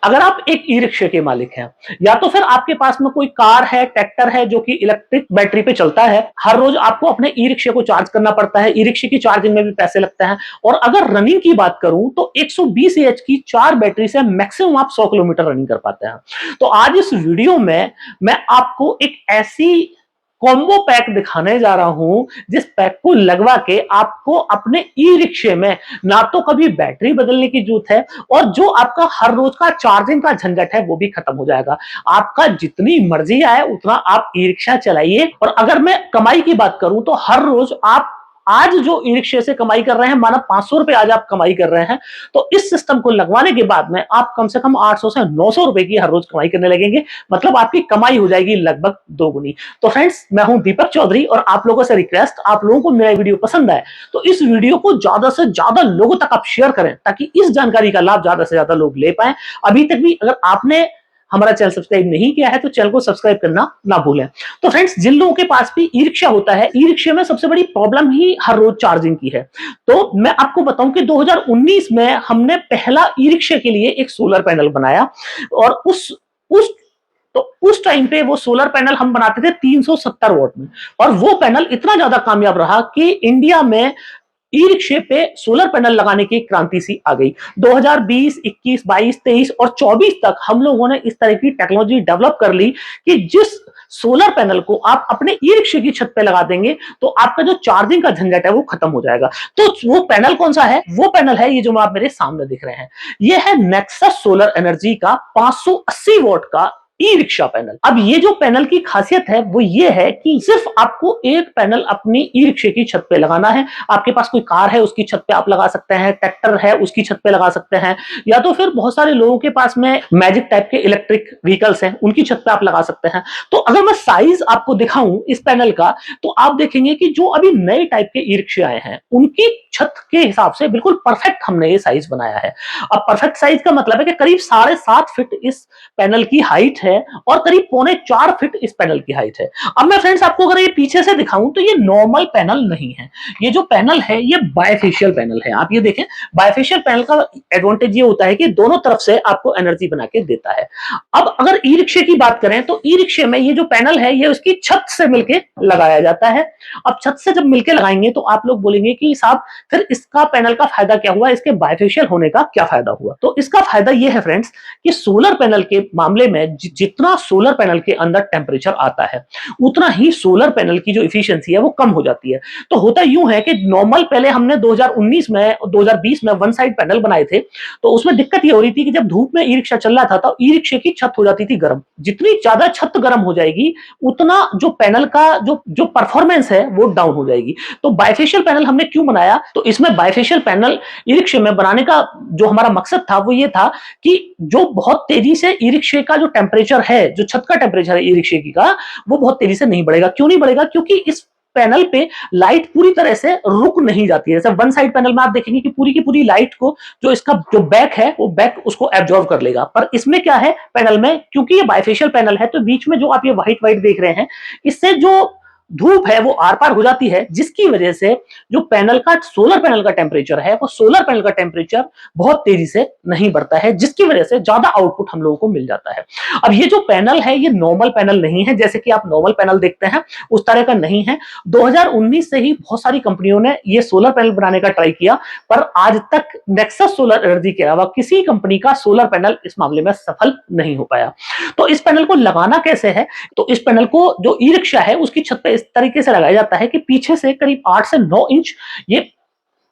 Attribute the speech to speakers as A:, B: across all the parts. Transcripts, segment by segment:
A: अगर आप एक ई रिक्शे के मालिक हैं या तो फिर आपके पास में कोई कार है, ट्रैक्टर है जो कि इलेक्ट्रिक बैटरी पे चलता है, हर रोज आपको अपने ई रिक्शे को चार्ज करना पड़ता है, ई रिक्शे की चार्जिंग में भी पैसे लगते हैं। और अगर रनिंग की बात करूं तो 120 एच की 4 बैटरी से मैक्सिमम आप 100 किलोमीटर रनिंग कर पाते हैं। तो आज इस वीडियो में मैं आपको एक ऐसी कॉम्बो पैक दिखाने जा रहा हूं जिस पैक को लगवा के आपको अपने ई रिक्शे में ना तो कभी बैटरी बदलने की जरूरत है और जो आपका हर रोज का चार्जिंग का झंझट है वो भी खत्म हो जाएगा। आपका जितनी मर्जी आए उतना आप ई रिक्शा चलाइए। और अगर मैं कमाई की बात करूं तो हर रोज आप आज जो ई रिक्शे से कमाई कर रहे हैं, माना 500 रुपए आज आप कमाई कर रहे हैं, तो इस सिस्टम को लगवाने के बाद में आप कम से कम 800 से 900 रुपए की हर रोज कमाई करने लगेंगे। मतलब आपकी कमाई हो जाएगी लगभग दोगुनी। तो फ्रेंड्स, मैं हूं दीपक चौधरी और आप लोगों से रिक्वेस्ट, आप लोगों को मेरा वीडियो पसंद आए तो इस वीडियो को ज्यादा से ज्यादा लोगों तक आप शेयर करें ताकि इस जानकारी का लाभ ज्यादा से ज्यादा लोग ले पाए। अभी तक भी अगर आपने हमारा चैनल सब्सक्राइब नहीं किया है तो चैनल को सब्सक्राइब करना ना भूलें। तो फ्रेंड्स, जिन लोगों के पास भी ई रिक्शा होता है, ई रिक्शे में सबसे बड़ी प्रॉब्लम ही हर रोज चार्जिंग की है। तो मैं आपको बताऊं कि 2019 में हमने पहला ई रिक्शे के लिए एक सोलर पैनल बनाया और उस टाइम पे वो सोलर पैनल हम बनाते थे 370 वॉट में। और वो पैनल इतना ज्यादा कामयाब रहा कि इंडिया में ई रिक्शे पे सोलर पैनल लगाने की क्रांति सी आ गई। 2020, 21, 22, 23 और 24 तक हम लोगों ने इस तरह की टेक्नोलॉजी डेवलप कर ली कि जिस सोलर पैनल को आप अपने ई रिक्शे की छत पे लगा देंगे तो आपका जो चार्जिंग का झंझट है वो खत्म हो जाएगा। तो वो पैनल कौन सा है? वो पैनल है ये जो आप मेरे सामने दिख रहे हैं। ये है नेक्सस सोलर एनर्जी का 580 वॉट का ई रिक्शा पैनल। अब ये जो पैनल की खासियत है वो ये है कि सिर्फ आपको एक पैनल अपनी ई रिक्शे की छत पे लगाना है। आपके पास कोई कार है उसकी छत पे आप लगा सकते हैं, ट्रैक्टर है उसकी छत पे लगा सकते हैं, या तो फिर बहुत सारे लोगों के पास में मैजिक टाइप के इलेक्ट्रिक व्हीकल्स हैं उनकी छत पे आप लगा सकते हैं। तो अगर मैं साइज आपको दिखाऊं इस पैनल का तो आप देखेंगे कि जो अभी नए टाइप के ई रिक्शे आए हैं उनकी छत के हिसाब से बिल्कुल परफेक्ट हमने ये साइज बनाया है। अब परफेक्ट साइज का मतलब है कि करीब 7.5 फीट इस पैनल की हाइट है और करीब 3.25 फीट इस पैनल की हाइट है। अब मैं फ्रेंड्स आपको अगर ये पीछे से दिखाऊं तो ये नॉर्मल पैनल नहीं है। ये जो पैनल है ये बायफेशियल पैनल है। आप ये देखें, बायफेशियल पैनल का एडवांटेज ये होता है कि दोनों तरफ से आपको एनर्जी बना के देता है। अब अगर ई रिक्शे की बात करें तो ई रिक्शे में ये जो पैनल है ये उसकी छत से मिलकर लगाया जाता है। अब छत से जब मिलकर लगाएंगे तो आप लोग बोलेंगे कि साहब फिर इसका पैनल का फायदा क्या हुआ, इसके बायफेशियल होने का क्या फायदा हुआ? तो इसका फायदा यह है फ्रेंड्स कि सोलर पैनल के मामले में जितना सोलर पैनल के अंदर टेम्परेचर आता है उतना ही सोलर पैनल की जो इफिशियंसी है वो कम हो जाती है। तो होता यूं है कि नॉर्मल पहले हमने 2019 में 2020 में वन साइड पैनल बनाए थे तो उसमें दिक्कत ये हो रही थी कि जब धूप में ई रिक्शा चल रहा था तो ई रिक्शे की छत हो जाती थी गर्म। जितनी ज्यादा छत गर्म हो जाएगी उतना जो पैनल का जो परफॉर्मेंस है वो डाउन हो जाएगी। तो बायफेशियल पैनल हमने क्यों बनाया? तो इसमें बायफेशियल पैनल ई रिक्शे में बनाने का जो हमारा मकसद था वो ये था कि जो बहुत तेजी से ई रिक्शे का जो टेम्परेचर है, जो छत का टेम्परेचर है ई रिक्शे की का, वो बहुत तेजी से नहीं बढ़ेगा। क्यों नहीं बढ़ेगा? क्योंकि इस पैनल पे लाइट पूरी तरह से रुक नहीं जाती है। जैसे वन साइड पैनल में आप देखेंगे कि पूरी की पूरी लाइट को जो इसका जो बैक है वो बैक उसको एब्जॉर्ब कर लेगा। पर इसमें क्या है पैनल में, क्योंकि ये बायफेशियल पैनल है तो बीच में जो आप ये व्हाइट व्हाइट देख रहे हैं इससे जो धूप है वो आर पार हो जाती है, जिसकी वजह से जो पैनल का सोलर पैनल का टेम्परेचर है वो सोलर पैनल का टेम्परेचर बहुत तेजी से नहीं बढ़ता है, जिसकी वजह से ज्यादा आउटपुट हम लोगों को मिल जाता है। अब ये जो पैनल है ये नॉर्मल पैनल नहीं है, जैसे कि आप नॉर्मल पैनल देखते हैं उस तरह का नहीं है। 2019 से ही बहुत सारी कंपनियों ने ये सोलर पैनल बनाने का ट्राई किया पर आज तक नेक्सस सोलर एनर्जी के अलावा किसी कंपनी का सोलर पैनल इस मामले में सफल नहीं हो पाया। तो इस पैनल को लगाना कैसे है? तो इस पैनल को जो ई रिक्शा है उसकी छत पे इस तरीके से लगाया जाता है कि पीछे से करीब 8 से 9 इंच ये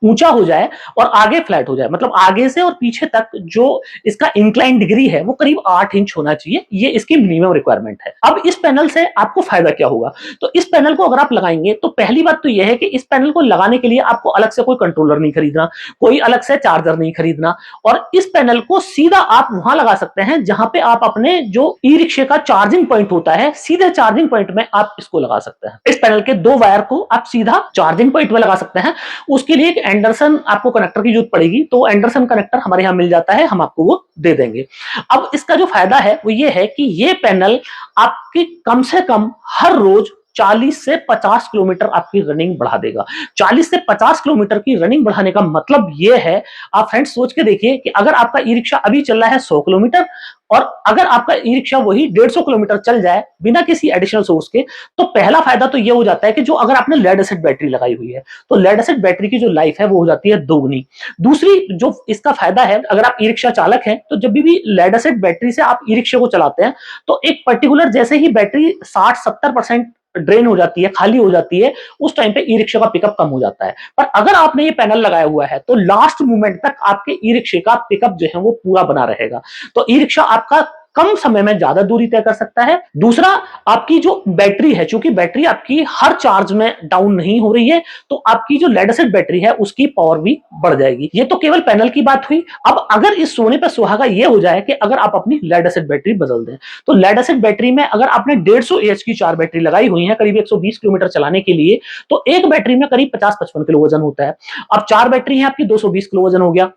A: ऊंचा हो जाए और आगे फ्लैट हो जाए। मतलब आगे से और पीछे तक जो इसका इंक्लाइन डिग्री है वो करीब 8 इंच होना चाहिए। ये इसकी मिनिमम रिक्वायरमेंट है। अब इस पैनल से आपको फायदा क्या होगा? तो इस पैनल को अगर आप लगाएंगे तो पहली बात तो यह है कि इस पैनल को लगाने के लिए आपको अलग से कोई कंट्रोलर नहीं खरीदना, कोई अलग से चार्जर नहीं खरीदना, और इस पैनल को सीधा आप वहां लगा सकते हैं जहां पे आप अपने जो ई रिक्शे का चार्जिंग पॉइंट होता है, सीधे चार्जिंग पॉइंट में आप इसको लगा सकते हैं। इस पैनल के 2 वायर को आप सीधा चार्जिंग पॉइंट में लगा सकते हैं। उसके लिए एक एंडरसन आपको कनेक्टर की जरूरत पड़ेगी, तो एंडरसन कनेक्टर हमारे यहां मिल जाता है, हम आपको वो दे देंगे। अब इसका जो फायदा है वो ये है कि ये पैनल आपकी कम से कम हर रोज 40 से 50 किलोमीटर आपकी रनिंग बढ़ा देगा। 40 से 50 किलोमीटर की रनिंग बढ़ाने का मतलब यह है, आप फ्रेंड्स सोच के देखिए कि अगर आपका ई रिक्शा अभी चल रहा है 100 किलोमीटर और अगर आपका ई रिक्शा वही 150 किलोमीटर चल जाए बिना किसी एडिशनल सोर्स के, तो पहला फायदा तो यह हो जाता है कि जो अगर आपने लेड एसिड बैटरी लगाई हुई है, तो लेड एसिड बैटरी की जो लाइफ है वो हो जाती है दोगुनी। दूसरी जो इसका फायदा है, अगर आप ई रिक्शा चालक हैं, तो जब भी लेड एसिड बैटरी से आप ई रिक्शा को चलाते हैं, तो एक पर्टिकुलर जैसे ही बैटरी 60-70% ड्रेन हो जाती है, खाली हो जाती है, उस टाइम पे ई रिक्शा का पिकअप कम हो जाता है। पर अगर आपने ये पैनल लगाया हुआ है, तो लास्ट मोमेंट तक आपके ई रिक्शे का पिकअप जो है वो पूरा बना रहेगा। तो ई रिक्शा आपका कम समय में ज्यादा दूरी तय कर सकता है। दूसरा, आपकी जो बैटरी है, चूंकि बैटरी आपकी हर चार्ज में डाउन नहीं हो रही है, तो आपकी जो लेड एसिड बैटरी है उसकी पावर भी बढ़ जाएगी। ये तो केवल पैनल की बात हुई। अब अगर इस सोने पर सुहागा ये हो जाए कि अगर आप अपनी लेड एसिड बैटरी बदल दें, तो लेड एसिड बैटरी में अगर आपने 150 एएच की 4 बैटरी लगाई हुई है करीब 120 किलोमीटर चलाने के लिए, तो एक बैटरी में करीब 50-55 किलो वजन होता है। अब 4 बैटरी है आपकी, 220 किलो वजन हो गया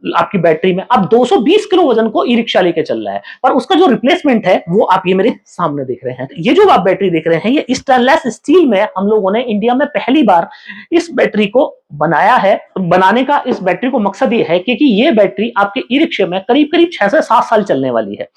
A: आपकी बैटरी में। अब 220 किलो वजन को ई रिक्शा लेके चल रहा है, पर उसका जो रिप्लेसमेंट है वो आप ये मेरे सामने देख रहे हैं। ये जो आप बैटरी देख रहे हैं, ये स्टेनलेस स्टील में हम लोगों ने इंडिया में पहली बार इस बैटरी को बनाया है। बनाने का इस बैटरी को मकसद ये है क्योंकि ये बैटरी आपके ई रिक्शे में करीब करीब 6 से 7 साल चलने वाली है।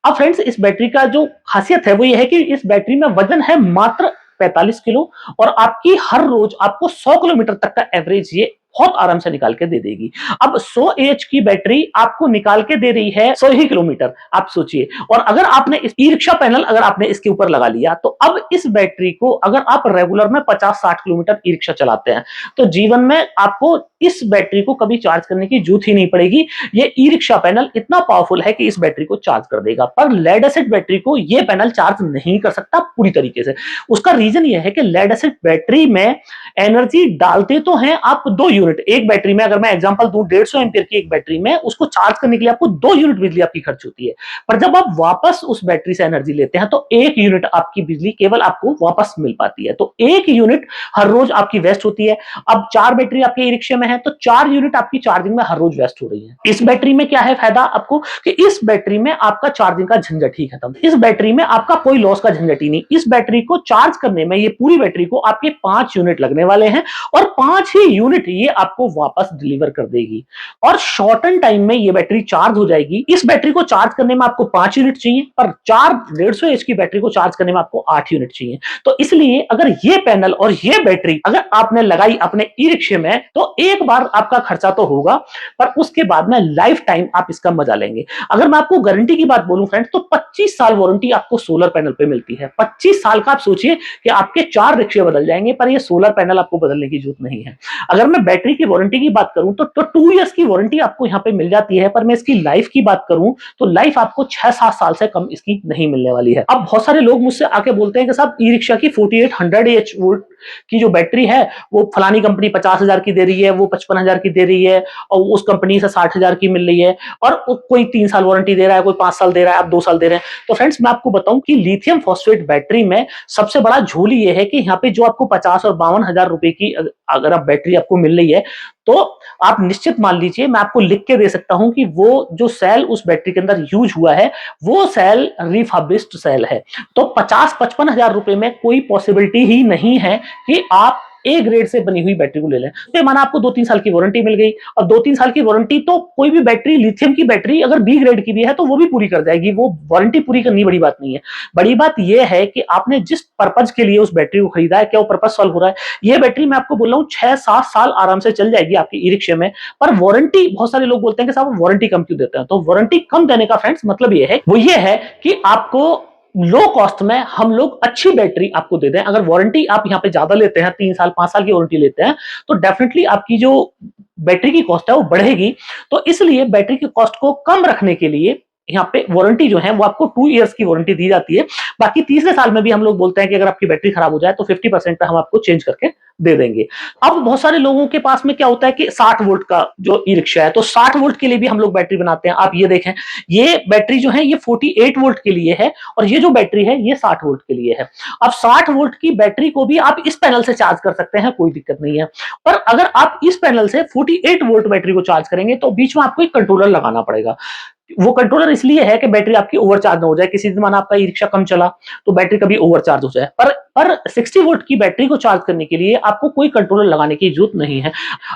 A: अब फ्रेंड्स, इस बैटरी का जो खासियत है वो ये है कि इस बैटरी में वजन है मात्र 45 किलो और आपकी हर रोज आपको 100 किलोमीटर तक का एवरेज ये बहुत आराम से निकाल के दे देगी। अब 100 एच की बैटरी आपको निकाल के दे रही है 100 ही किलोमीटर, आप सोचिए। और अगर आपने इस ई रिक्शा पैनल अगर आपने इसके ऊपर लगा लिया, तो अब इस बैटरी को अगर आप रेगुलर में 50-60 किलोमीटर ई रिक्शा चलाते हैं, तो जीवन में आपको इस बैटरी को कभी चार्ज करने की जरूरत ही नहीं पड़ेगी। ये ई रिक्शा पैनल इतना पावरफुल है कि इस बैटरी को चार्ज कर देगा। पर लेड एसिड बैटरी को ये पैनल चार्ज नहीं कर सकता पूरी तरीके से। उसका रीजन ये है कि लेड एसिड बैटरी में एनर्जी डालते तो हैं आप 2 यूनिट। एक बैटरी में अगर मैं एग्जांपल दूं 150 एम्पीयर की एक बैटरी में, उसको चार्ज करने के लिए आपको 2 यूनिट बिजली आपकी खर्च होती है। पर जब आप वापस उस बैटरी से एनर्जी लेते हैं, तो 1 यूनिट आपकी बिजली केवल आपको वापस मिल पाती है। तो 1 यूनिट हर रोज आपकी वेस्ट होती है। अब 4 बैटरी आपके ई रिक्शे में है, तो 4 यूनिट आपकी चार्जिंग में हर रोज वेस्ट हो रही है। इस बैटरी में क्या है फायदा आपको कि इस बैटरी में आपका चार्जिंग का झंझट ही खत्म। इस बैटरी में आपका कोई लॉस का झंझट ही नहीं। इस बैटरी को चार्ज करने में, ये पूरी बैटरी को आपके 5 यूनिट लगने वाले हैं और 5 ही यूनिट ये आपको वापस डिलीवर कर देगी और शॉर्टन टाइम में ये बैटरी चार्ज हो जाएगी। इस बैटरी को चार्ज करने में आपको 5 यूनिट चाहिए, पर 150 एच की बैटरी को चार्ज करने में आपको 8 यूनिट चाहिए। तो इसलिए अगर ये पैनल और ये बैटरी अगर आपने लगाई अपने ई रिक्शे में, तो एक बार आपका खर्चा तो होगा, पर उसके बाद में लाइफ टाइम आप इसका मजा लेंगे। अगर मैं आपको गारंटी की बात बोलूं फ्रेंड्स, तो 25 साल वारंटी आपको सोलर पैनल पे मिलती है। 25 साल का आप सोचिए कि आपके 4 रिक्शे बदल जाएंगे, पर ये सोलर पैनल आपको बदलने की जरूरत नहीं है। अगर मैं बैटरी की वारंटी की बात करूं तो 2 इयर्स की वारंटी आपको यहां पे मिल जाती है, पर मैं इसकी लाइफ की बात करूं तो लाइफ आपको 6-7 साल से कम इसकी नहीं मिलने वाली है। अब बहुत सारे लोग मुझसे आके बोलते हैं कि साहब ई रिक्शा की 4800 एच वोल्ट की जो बैटरी है वो फलानी कंपनी 50,000 की दे रही है, वो 55,000 की दे रही है और उस कंपनी से 60,000 की मिल रही है और कोई 3 साल वारंटी दे रहा है, कोई 5 साल दे रहा है, आप 2 साल दे रहे हैं। तो फ्रेंड्स, मैं आपको बताऊं कि लिथियम फॉस्फेट बैटरी में सबसे बड़ा झोल ये है कि यहाँ पे जो आपको 50 और 52,000 रुपए की अगर आप बैटरी आपको मिल रही है, तो आप निश्चित मान लीजिए, मैं आपको लिख के दे सकता हूं कि वो जो सेल उस बैटरी के अंदर यूज हुआ है वो सेल रिफर्बिश्ड सेल है। तो 50-55 हजार रुपए में कोई पॉसिबिलिटी ही नहीं है कि आप ए ग्रेड से बनी हुई बैटरी को ले लें। तो माना आपको 2-3 साल की वारंटी मिल गई और 2-3 साल की वारंटी, तो कोई भी बैटरी, लिथियम की बैटरी अगर बी ग्रेड की भी है तो वो भी पूरी कर जाएगी। वो वारंटी पूरी करनी बड़ी बात नहीं है। बड़ी बात यह है कि आपने जिस पर्पज के लिए उस बैटरी को खरीदा है, क्या वो पर्पज सॉल्व हो रहा है। ये बैटरी मैं आपको बोल रहा हूँ 6-7 साल आराम से चल जाएगी आपकी ई रिक्शे में। पर वारंटी, बहुत सारे लोग बोलते हैं कि साहब वारंटी कम क्यों देते हैं। तो वारंटी कम देने का फ्रेंड्स मतलब ये है, वो ये है कि आपको लो कॉस्ट में हम लोग अच्छी बैटरी आपको दे दें। अगर वारंटी आप यहां पे ज्यादा लेते हैं, 3 साल 5 साल की वारंटी लेते हैं, तो डेफिनेटली आपकी जो बैटरी की कॉस्ट है वो बढ़ेगी। तो इसलिए बैटरी की कॉस्ट को कम रखने के लिए यहाँ पे वारंटी जो है वो आपको 2 इयर्स की वारंटी दी जाती है। बाकी तीसरे साल में भी हम लोग बोलते हैं कि अगर आपकी बैटरी खराब हो जाए तो 50% पे हम आपको चेंज करके दे देंगे। अब बहुत सारे लोगों के पास में क्या होता है कि 60 वोल्ट का जो ई रिक्शा है, तो 60 वोल्ट के लिए भी हम लोग बैटरी बनाते हैं। आप ये देखें, ये बैटरी जो है ये 48 वोल्ट के लिए है और ये जो बैटरी है ये 60 वोल्ट के लिए है। अब 60 वोल्ट की बैटरी को भी आप इस पैनल से चार्ज कर सकते हैं, कोई दिक्कत नहीं है। पर अगर आप इस पैनल से 48 वोल्ट बैटरी को चार्ज करेंगे तो बीच में आपको एक कंट्रोलर लगाना पड़ेगा। वो कंट्रोलर इसलिए है कि बैटरी आपकी ओवरचार्ज ना हो जाए। किसी दिन माना आपका ई रिक्शा कम चला तो बैटरी कभी ओवरचार्ज हो जाए। पर पर 60 वोल्ट की बैटरी को चार्ज करने के लिए आपको कोई कंट्रोलर लगाने की जरूरत नहीं है।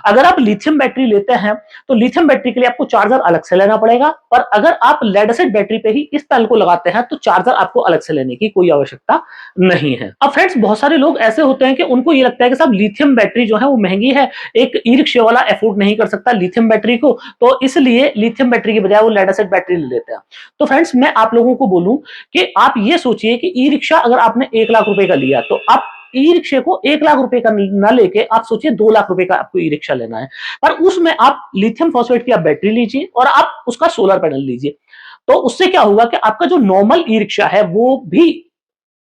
A: अगर आप लिथियम बैटरी लेते हैं तो लिथियम बैटरी के लिए आपको चार्जर अलग से लेना पड़ेगा, पर अगर आप लेड एसिड बैटरी पे ही इस पैनल को लगाते हैं तो चार्जर आपको अलग से लेने की कोई आवश्यकता नहीं है। अब फ्रेंड्स, बहुत सारे लोग ऐसे होते हैं कि उनको ये लगता है कि साहब लिथियम बैटरी जो है वो महंगी है, एक ई रिक्शे वाला अफोर्ड नहीं कर सकता लिथियम बैटरी को, तो इसलिए लिथियम बैटरी की बजाय वो लेड एसिड बैटरी ले लेते हैं। तो फ्रेंड्स, मैं आप लोगों को बोलूं कि आप ये सोचिए कि ई रिक्शा अगर आपने 1 लाख रुपए का लिया तो आप ई रिक्शे को 1 लाख रुपए का ना लेके आप सोचिए 2 लाख रुपए का आपको ई रिक्शा लेना है, पर उसमें आप लिथियम फॉस्फेट की आप बैटरी लीजिए और आप उसका सोलर पैनल लीजिए। तो उससे क्या होगा कि आपका जो नॉर्मल ई रिक्शा है वो भी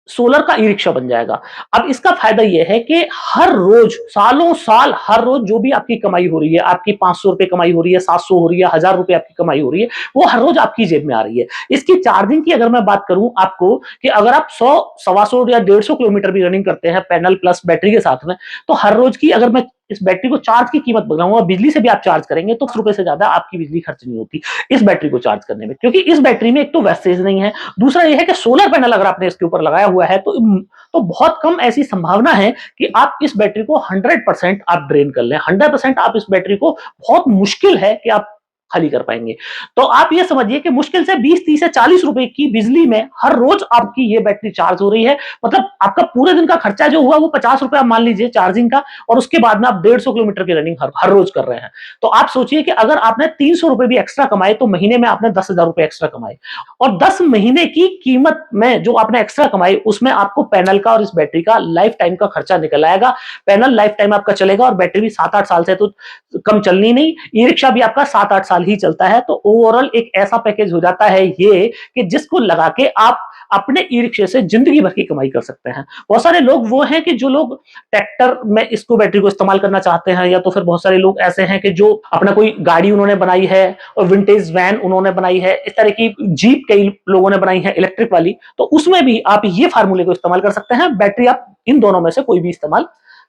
A: सोलर का ई रिक्शा बन जाएगा। अब इसका फायदा यह है कि हर रोज, सालों साल, हर रोज जो भी आपकी कमाई हो रही है, आपकी 500 रुपए कमाई हो रही है, 700 हो रही है, 1000 रुपए आपकी कमाई हो रही है, वो हर रोज आपकी जेब में आ रही है। इसकी चार्जिंग की अगर मैं बात करूं आपको, कि अगर आप 100, 125 या 150 किलोमीटर भी रनिंग करते हैं पैनल प्लस बैटरी के साथ में, तो हर रोज की अगर मैं इस बैटरी को चार्ज की कीमत बताऊंगा, बिजली से भी आप चार्ज करेंगे तो ₹10 से ज्यादा आपकी बिजली खर्च नहीं होती इस बैटरी को चार्ज करने में, क्योंकि इस बैटरी में एक तो वेस्टेज नहीं है, दूसरा यह है कि सोलर पैनल अगर आपने इसके ऊपर लगाया हुआ है तो बहुत कम ऐसी संभावना है कि आप इस बैटरी को 100% आप ड्रेन कर लें। 100% आप इस बैटरी को बहुत मुश्किल है कि आप खाली कर पाएंगे। तो आप ये समझिए कि मुश्किल से 20, 30 या 40 रुपए की बिजली में हर रोज आपकी ये बैटरी चार्ज हो रही है। मतलब आपका पूरे दिन का खर्चा जो हुआ वो 50 रुपए आप मान लीजिए चार्जिंग का, और उसके बाद में आप 150 किलोमीटर की रनिंग हर रोज कर रहे हैं। तो आप सोचिए कि अगर आपने 300 रुपए भी एक्स्ट्रा कमाए तो महीने में आपने 10,000 रुपए एक्स्ट्रा कमाए, और 10 महीने की कीमत में जो आपने एक्स्ट्रा कमाई उसमें आपको पैनल का और इस बैटरी का लाइफ टाइम का खर्चा निकल आएगा। पैनल लाइफ टाइम आपका चलेगा और बैटरी भी 7-8 साल से तो कम चलनी नहीं, ई रिक्शा भी आपका 7-8 साल ही चलता है। तो ओवरऑल एक ऐसा पैकेज हो जाता है ये कि जिसको लगा के आप अपने ई रिक्शे से जिंदगी भर की कमाई कर सकते हैं। बहुत सारे लोग वो हैं कि जो लोग ट्रैक्टर में इसको बैटरी को इस्तेमाल करना चाहते हैं, या तो फिर बहुत सारे लोग ऐसे हैं कि जो अपना कोई गाड़ी उन्होंने बनाई है और विंटेज वैन उन्होंने बनाई है, इस तरह की जीप कई लोगों ने बनाई है इलेक्ट्रिक वाली, तो उसमें भी आप ये फार्मूले को इस्तेमाल कर सकते हैं। बैटरी आप इन दोनों में से कोई भी इस्तेमाल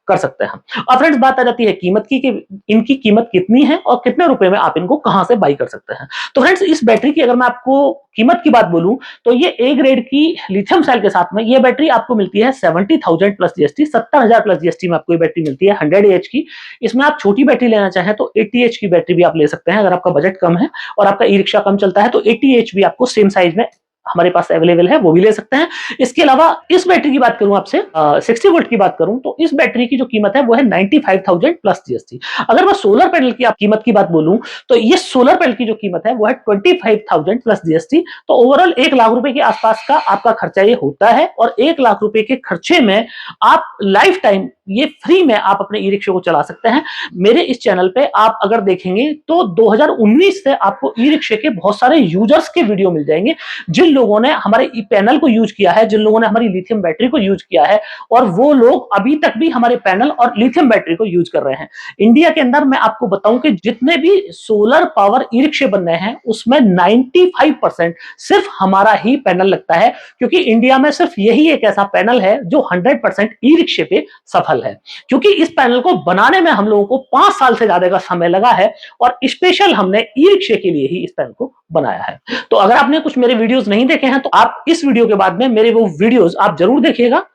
A: कर सकते हैं। अब फ्रेंड्स, बात आ जाती है कीमत की कि इनकी कीमत कितनी है और कितने रुपए में आप इनको कहां से बाई कर सकते हैं। तो फ्रेंड्स, इस बैटरी की अगर मैं आपको कीमत की बात बोलूं तो ये ए ग्रेड की लिथियम सेल के साथ में ये बैटरी आपको मिलती है 70,000 प्लस जीएसटी, 70,000 प्लस जीएसटी में आपको ये बैटरी मिलती है 100 एएच की। इसमें आप छोटी बैटरी लेना चाहें तो 80 एच की बैटरी भी आप ले सकते हैं। अगर आपका बजट कम है और आपका ई रिक्शा कम चलता है तो 80 एच भी आपको सेम साइज में हमारे पास अवेलेबल है, वो भी ले सकते हैं। इसके अलावा इस बैटरी की बात करूं आपसे, 60 वोल्ट की बात करूं तो इस बैटरी की जो कीमत है वो है 95,000 प्लस जीएसटी। अगर मैं सोलर पैनल की कीमत की बात बोलूं तो ये सोलर पैनल की जो कीमत है वो है 25,000 प्लस जीएसटी। तो ओवरऑल 1 लाख रुपए के आसपास का आपका खर्चा ये होता है, और 1 लाख रुपए के खर्चे में आप लाइफ टाइम ये फ्री में आप अपने ई रिक्शे को चला सकते हैं। मेरे इस चैनल पे आप अगर देखेंगे तो 2019 से आपको ई रिक्शे के बहुत सारे यूजर्स के वीडियो मिल जाएंगे, जिन लोगों ने हमारे पैनल को यूज किया है, जिन लोगों ने हमारी लिथियम बैटरी को यूज किया है, और वो लोग अभी तक भी हमारे पैनल और लिथियम बैटरी को यूज कर रहे हैं। इंडिया के अंदर मैं आपको बताऊं कि जितने भी सोलर पावर ई रिक्शे बन रहे हैं उसमें 95% सिर्फ हमारा ही पैनल लगता है, क्योंकि इंडिया में सिर्फ यही एक ऐसा पैनल है जो 100% ई रिक्शे पे सफल है। क्योंकि इस पैनल को बनाने में हम लोगों को 5 साल से ज्यादा का समय लगा है, और स्पेशल हमने ई रिक्शे के लिए ही इस पैनल को बनाया है। तो अगर आपने कुछ मेरे वीडियोस नहीं देखे हैं तो आप इस वीडियो के बाद में मेरे वो वीडियोस आप जरूर देखिएगा,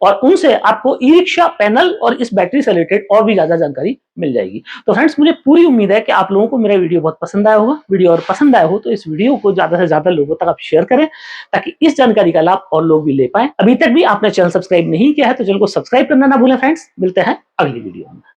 A: और उनसे आपको ई रिक्शा पैनल और इस बैटरी से रिलेटेड और भी ज्यादा जानकारी मिल जाएगी। तो फ्रेंड्स, मुझे पूरी उम्मीद है कि आप लोगों को मेरा वीडियो बहुत पसंद आया होगा। वीडियो और पसंद आया हो तो इस वीडियो को ज्यादा से ज्यादा लोगों तक आप शेयर करें, ताकि इस जानकारी का लाभ और लोग भी ले पाए। अभी तक भी आपने चैनल सब्सक्राइब नहीं किया है तो चैनल को सब्सक्राइब करना ना भूलें। फ्रेंड्स, मिलते हैं अगली वीडियो में।